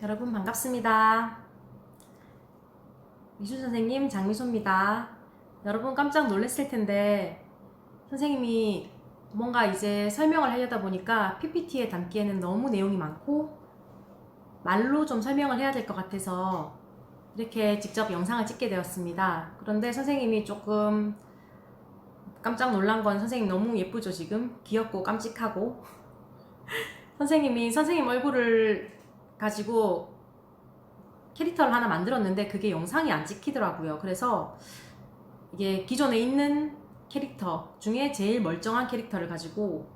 여러분 반갑습니다. 미술 선생님 장미소입니다. 여러분 깜짝 놀랐을 텐데 선생님이 뭔가 이제 설명을 하려다 보니까 PPT에 담기에는 너무 내용이 많고 말로 좀 설명을 해야 될 것 같아서 이렇게 직접 영상을 찍게 되었습니다. 그런데 선생님이 조금 깜짝 놀란 건 선생님 너무 예쁘죠 지금? 귀엽고 깜찍하고 선생님이 선생님 얼굴을 가지고 캐릭터를 하나 만들었는데 그게 영상이 안 찍히더라고요. 그래서 이게 기존에 있는 캐릭터 중에 제일 멀쩡한 캐릭터를 가지고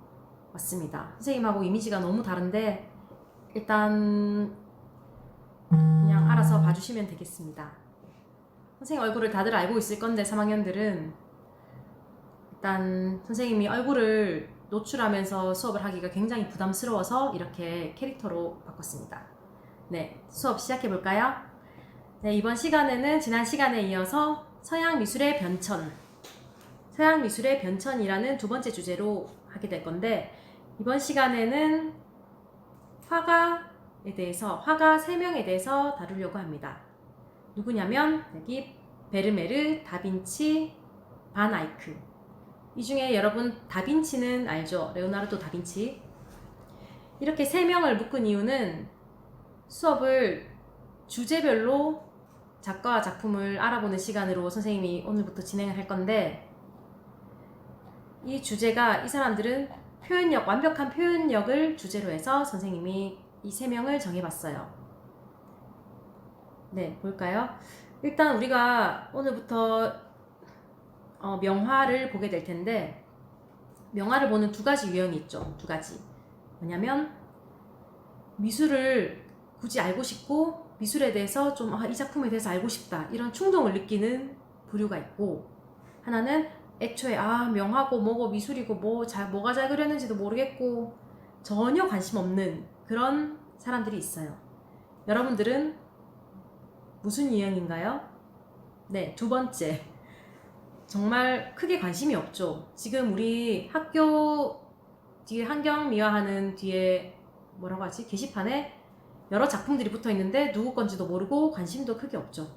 왔습니다. 선생님하고 이미지가 너무 다른데 일단 그냥 알아서 봐주시면 되겠습니다. 선생님 얼굴을 다들 알고 있을 건데 3학년들은 일단 선생님이 얼굴을 노출하면서 수업을 하기가 굉장히 부담스러워서 이렇게 캐릭터로 바꿨습니다. 네, 수업 시작해 볼까요? 네, 이번 시간에는 지난 시간에 이어서 서양 미술의 변천, 서양 미술의 변천이라는 두 번째 주제로 하게 될 건데 이번 시간에는 화가에 대해서, 화가 3명에 대해서 다루려고 합니다. 누구냐면 여기 베르메르, 다빈치, 반 아이크. 이 중에 여러분 다빈치는 알죠? 레오나르도 다빈치. 이렇게 3명을 묶은 이유는 수업을 주제별로 작가와 작품을 알아보는 시간으로 선생님이 오늘부터 진행을 할 건데 이 주제가 이 사람들은 표현력, 완벽한 표현력을 주제로 해서 선생님이 이 3명을 정해봤어요. 네, 볼까요? 일단 우리가 오늘부터 명화를 보게 될 텐데 명화를 보는 두 가지 유형이 있죠. 두 가지. 뭐냐면 미술을 굳이 알고 싶고 미술에 대해서 좀 이 작품에 대해서 알고 싶다 이런 충동을 느끼는 부류가 있고 하나는 애초에 명화고 뭐고 미술이고 뭐가 잘 그렸는지도 모르겠고 전혀 관심 없는 그런 사람들이 있어요. 여러분들은 무슨 유형인가요? 네, 두 번째. 정말 크게 관심이 없죠. 지금 우리 학교 뒤에 환경미화하는 뒤에 뭐라고 하지? 게시판에 여러 작품들이 붙어 있는데 누구 건지도 모르고 관심도 크게 없죠.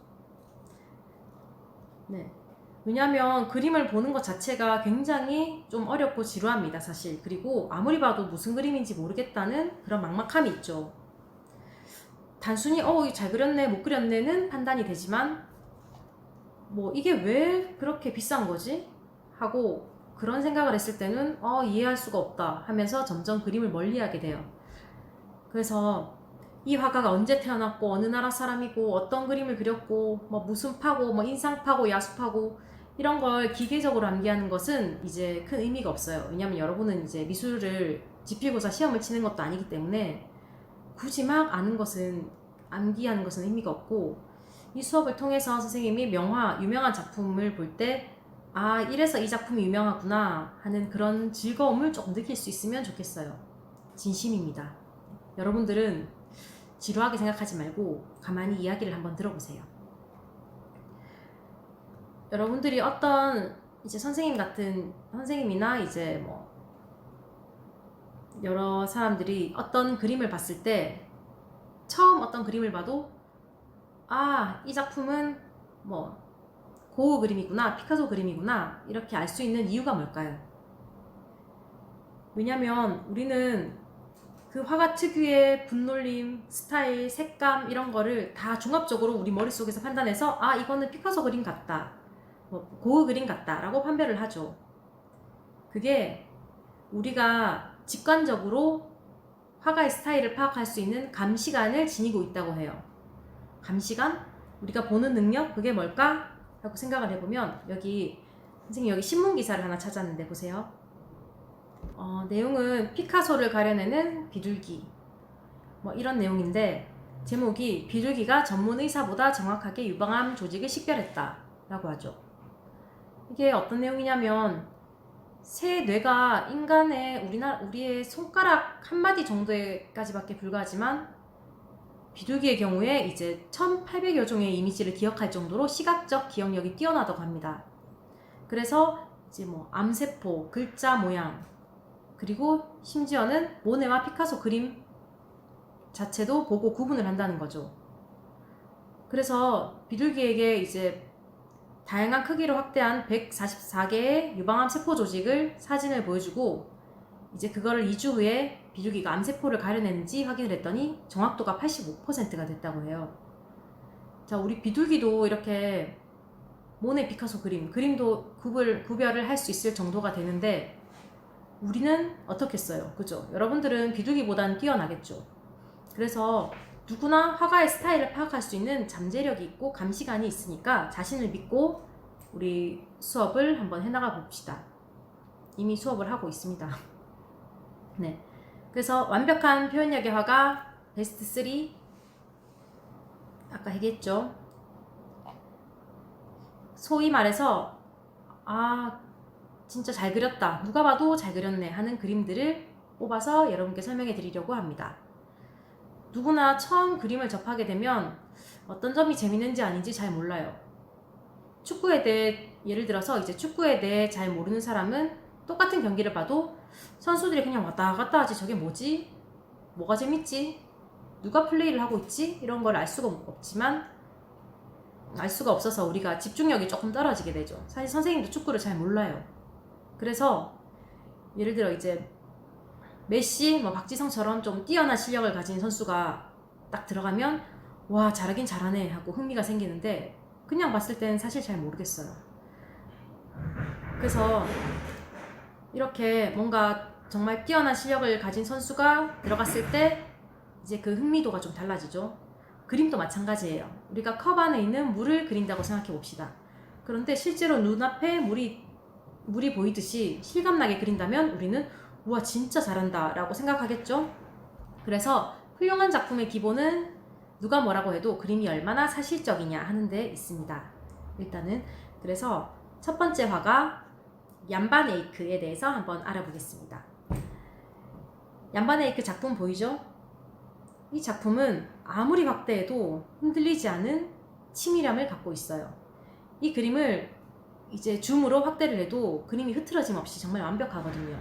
네. 왜냐면 그림을 보는 것 자체가 굉장히 좀 어렵고 지루합니다, 사실. 그리고 아무리 봐도 무슨 그림인지 모르겠다는 그런 막막함이 있죠. 단순히 잘 그렸네, 못 그렸네는 판단이 되지만 이게 왜 그렇게 비싼 거지? 하고 그런 생각을 했을 때는 이해할 수가 없다 하면서 점점 그림을 멀리하게 돼요. 그래서 이 화가가 언제 태어났고 어느 나라 사람이고 어떤 그림을 그렸고 무슨 파고 인상파고 야수파고 이런 걸 기계적으로 암기하는 것은 이제 큰 의미가 없어요. 왜냐면 여러분은 이제 미술을 지필고사 시험을 치는 것도 아니기 때문에 굳이 막 아는 것은 암기하는 것은 의미가 없고 이 수업을 통해서 선생님이 명화, 유명한 작품을 볼 때 이래서 이 작품이 유명하구나 하는 그런 즐거움을 조금 느낄 수 있으면 좋겠어요. 진심입니다. 여러분들은 지루하게 생각하지 말고 가만히 이야기를 한번 들어보세요. 여러분들이 어떤 이제 선생님 같은 선생님이나 이제 여러 사람들이 어떤 그림을 봤을 때 처음 어떤 그림을 봐도 이 작품은 고흐 그림이구나, 피카소 그림이구나 이렇게 알 수 있는 이유가 뭘까요? 왜냐면 우리는 그 화가 특유의 분놀림, 스타일, 색감 이런 거를 다 종합적으로 우리 머릿속에서 판단해서 이거는 피카소 그림 같다, 고흐 그림 같다 라고 판별을 하죠. 그게 우리가 직관적으로 화가의 스타일을 파악할 수 있는 감시관을 지니고 있다고 해요. 감시관? 우리가 보는 능력? 그게 뭘까? 라고 생각을 해보면 선생님 여기 신문 기사를 하나 찾았는데 보세요. 내용은 피카소를 가려내는 비둘기 이런 내용인데 제목이 비둘기가 전문 의사보다 정확하게 유방암 조직을 식별했다 라고 하죠. 이게 어떤 내용이냐면 새 뇌가 인간의 우리의 손가락 한마디 정도까지밖에 불과하지만 비둘기의 경우에 이제 1800여 종의 이미지를 기억할 정도로 시각적 기억력이 뛰어나다고 합니다. 그래서 이제 암세포, 글자 모양, 그리고 심지어는 모네와 피카소 그림 자체도 보고 구분을 한다는 거죠. 그래서 비둘기에게 이제 다양한 크기로 확대한 144개의 유방암 세포 조직을 사진을 보여주고 이제 그거를 2주 후에 비둘기가 암세포를 가려냈는지 확인을 했더니 정확도가 85%가 됐다고 해요. 자, 우리 비둘기도 이렇게 모네 피카소 그림도 구별을 할 수 있을 정도가 되는데 우리는 어떻겠어요? 그죠? 여러분들은 비둘기보다는 뛰어나겠죠. 그래서 누구나 화가의 스타일을 파악할 수 있는 잠재력이 있고 감시관이 있으니까 자신을 믿고 우리 수업을 한번 해나가 봅시다. 이미 수업을 하고 있습니다. 네. 그래서 완벽한 표현력의 화가 베스트 3 아까 얘기했죠. 소위 말해서 진짜 잘 그렸다, 누가 봐도 잘 그렸네 하는 그림들을 뽑아서 여러분께 설명해 드리려고 합니다. 누구나 처음 그림을 접하게 되면 어떤 점이 재밌는지 아닌지 잘 몰라요. 축구에 대해 예를 들어서 이제 축구에 대해 잘 모르는 사람은 똑같은 경기를 봐도 선수들이 그냥 왔다 갔다 하지 저게 뭐지? 뭐가 재밌지? 누가 플레이를 하고 있지? 이런 걸 알 수가 없지만 알 수가 없어서 우리가 집중력이 조금 떨어지게 되죠. 사실 선생님도 축구를 잘 몰라요. 그래서 예를 들어 이제 메시, 박지성처럼 좀 뛰어난 실력을 가진 선수가 딱 들어가면 와 잘하긴 잘하네 하고 흥미가 생기는데 그냥 봤을 때는 사실 잘 모르겠어요. 그래서 이렇게 뭔가 정말 뛰어난 실력을 가진 선수가 들어갔을 때 이제 그 흥미도가 좀 달라지죠. 그림도 마찬가지예요. 우리가 컵 안에 있는 물을 그린다고 생각해 봅시다. 그런데 실제로 눈앞에 물이 보이듯이 실감나게 그린다면 우리는 우와 진짜 잘한다 라고 생각하겠죠. 그래서 훌륭한 작품의 기본은 누가 뭐라고 해도 그림이 얼마나 사실적이냐 하는 데 있습니다. 일단은 그래서 첫 번째 화가 얀반 에이크에 대해서 한번 알아보겠습니다. 얀반 에이크 작품 보이죠? 이 작품은 아무리 확대해도 흔들리지 않은 치밀함을 갖고 있어요. 이 그림을 이제 줌으로 확대를 해도 그림이 흐트러짐 없이 정말 완벽하거든요.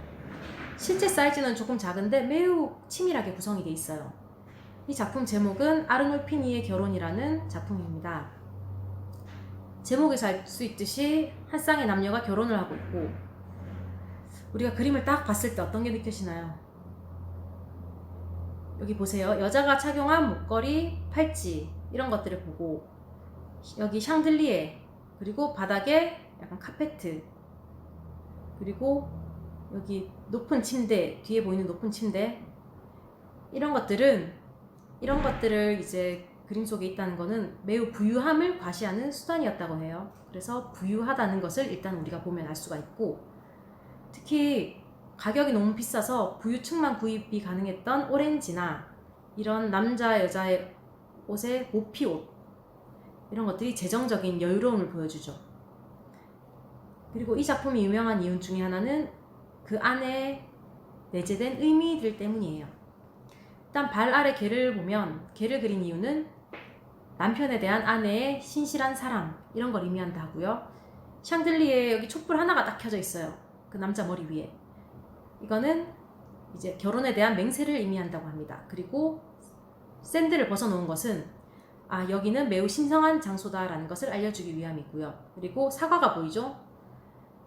실제 사이즈는 조금 작은데 매우 치밀하게 구성이 되어 있어요. 이 작품 제목은 아르놀피니의 결혼이라는 작품입니다. 제목에서 알 수 있듯이 한 쌍의 남녀가 결혼을 하고 있고 우리가 그림을 딱 봤을 때 어떤 게 느껴지나요? 여기 보세요. 여자가 착용한 목걸이, 팔찌 이런 것들을 보고 여기 샹들리에 그리고 바닥에 약간 카페트 그리고 여기 높은 침대, 뒤에 보이는 높은 침대 이런 것들을 이제 그림 속에 있다는 것은 매우 부유함을 과시하는 수단이었다고 해요. 그래서 부유하다는 것을 일단 우리가 보면 알 수가 있고 특히 가격이 너무 비싸서 부유층만 구입이 가능했던 오렌지나 이런 남자 여자의 옷의 모피옷 이런 것들이 재정적인 여유로움을 보여주죠. 그리고 이 작품이 유명한 이유 중에 하나는 그 안에 내재된 의미들 때문이에요. 일단 발 아래 개를 보면 개를 그린 이유는 남편에 대한 아내의 신실한 사랑 이런 걸 의미한다 하고요. 샹들리에 여기 촛불 하나가 딱 켜져 있어요. 그 남자 머리 위에. 이거는 이제 결혼에 대한 맹세를 의미한다고 합니다. 그리고 샌들을 벗어놓은 것은 여기는 매우 신성한 장소다라는 것을 알려주기 위함이고요. 그리고 사과가 보이죠?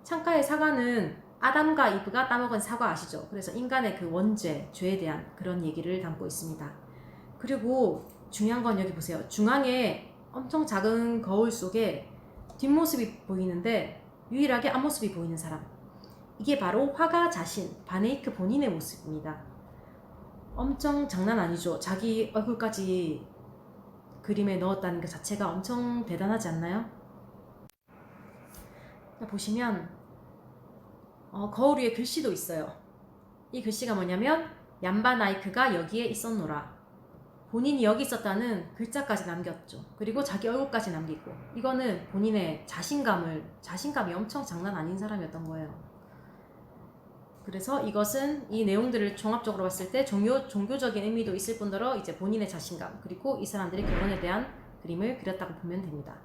창가의 사과는 아담과 이브가 따먹은 사과 아시죠? 그래서 인간의 그 원죄, 죄에 대한 그런 얘기를 담고 있습니다. 그리고 중요한 건 여기 보세요. 중앙에 엄청 작은 거울 속에 뒷모습이 보이는데 유일하게 앞모습이 보이는 사람. 이게 바로 화가 자신, 바네이크 본인의 모습입니다. 엄청 장난 아니죠? 자기 얼굴까지 그림에 넣었다는 것 자체가 엄청 대단하지 않나요? 보시면 거울 위에 글씨도 있어요. 이 글씨가 뭐냐면 얀바나이크가 여기에 있었노라. 본인이 여기 있었다는 글자까지 남겼죠. 그리고 자기 얼굴까지 남기고 이거는 본인의 자신감이 엄청 장난 아닌 사람이었던 거예요. 그래서 이것은 이 내용들을 종합적으로 봤을 때 종교적인 의미도 있을 뿐더러 이제 본인의 자신감 그리고 이 사람들의 결혼에 대한 그림을 그렸다고 보면 됩니다.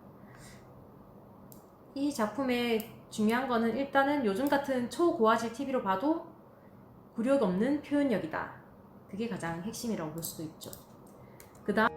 이 작품의 중요한 거는 일단은 요즘 같은 초고화질 TV로 봐도 굴욕 없는 표현력이다. 그게 가장 핵심이라고 볼 수도 있죠. 그 다음